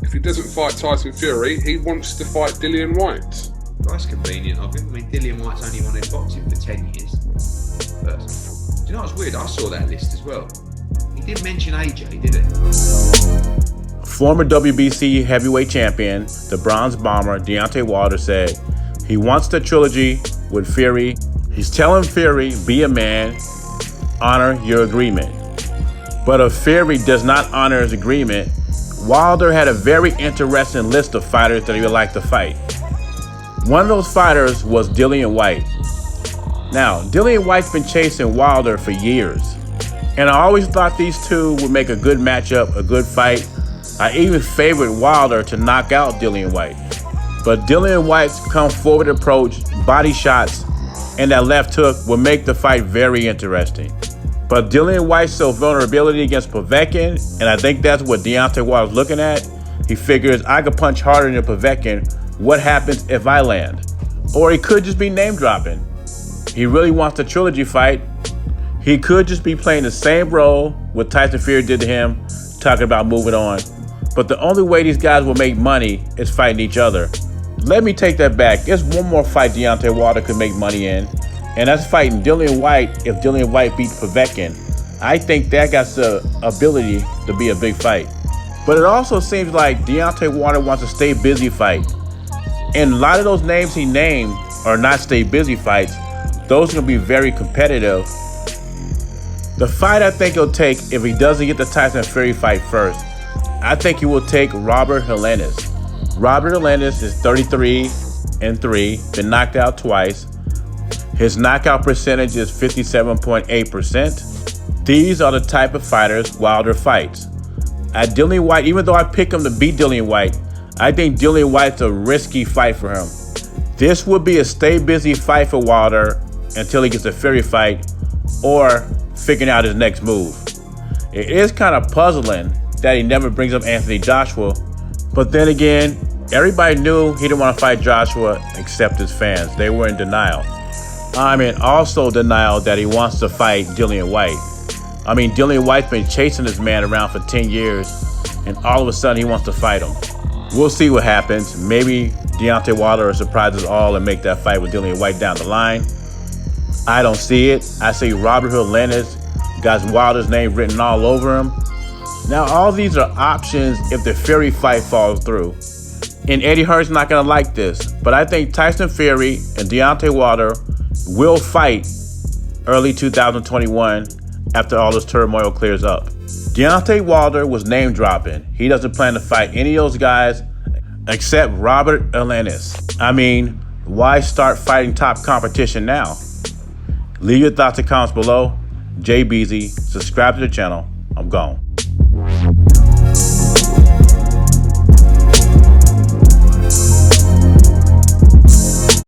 if he doesn't fight Tyson Fury, he wants to fight Dillian Whyte. That's convenient of him. I mean, Dillian Whyte's only wanted boxing for 10 years. But, do you know what's weird? I saw that list as well. He did mention AJ, did he? Former WBC heavyweight champion, the Bronze Bomber, Deontay Wilder, said he wants the trilogy with Fury. He's telling Fury, be a man, honor your agreement. But if Fury does not honor his agreement, Wilder had a very interesting list of fighters that he would like to fight. One of those fighters was Dillian Whyte. Now, Dillian Whyte's been chasing Wilder for years, and I always thought these two would make a good matchup, a good fight. I even favored Wilder to knock out Dillian Whyte. But Dillian Whyte's come forward approach, body shots, and that left hook will make the fight very interesting. But Dillian Whyte showed vulnerability against Povetkin, and I think that's what Deontay Wilder's looking at. He figures I could punch harder than Povetkin. What happens if I land? Or he could just be name dropping. He really wants the trilogy fight. He could just be playing the same role what Tyson Fury did to him, talking about moving on. But the only way these guys will make money is fighting each other. Let me take that back. There's one more fight Deontay Wilder could make money in, and that's fighting Dillian Whyte if Dillian Whyte beats Povetkin. I think that got the ability to be a big fight. But it also seems like Deontay Wilder wants a stay busy fight. And a lot of those names he named are not stay busy fights. Those are going to be very competitive. The fight I think he'll take if he doesn't get the Tyson Fury fight first, I think he will take Robert Helenius. Robert Helenius is 33-3, been knocked out twice. His knockout percentage is 57.8%. These are the type of fighters Wilder fights. At Dillian Whyte, even though I pick him to beat Dillian Whyte, I think Dillian Whyte's a risky fight for him. This would be a stay busy fight for Wilder until he gets a Fury fight or figuring out his next move. It is kind of puzzling that he never brings up Anthony Joshua, but then again, everybody knew he didn't want to fight Joshua except his fans. They were in denial. Also denial that he wants to fight Dillian Whyte. Dillian Whyte's been chasing this man around for 10 years, and all of a sudden he wants to fight him. We'll see what happens. Maybe Deontay Wilder surprises all and make that fight with Dillian Whyte down the line. I don't see it. I see Robert Helenius got Wilder's name written all over him. Now, all these are options if the Fury fight falls through. And Eddie Hearn's not going to like this, but I think Tyson Fury and Deontay Wilder will fight early 2021 after all this turmoil clears up. Deontay Wilder was name dropping. He doesn't plan to fight any of those guys except Robert Helenius. Why start fighting top competition now? Leave your thoughts and comments below. JBZ, subscribe to the channel. I'm gone.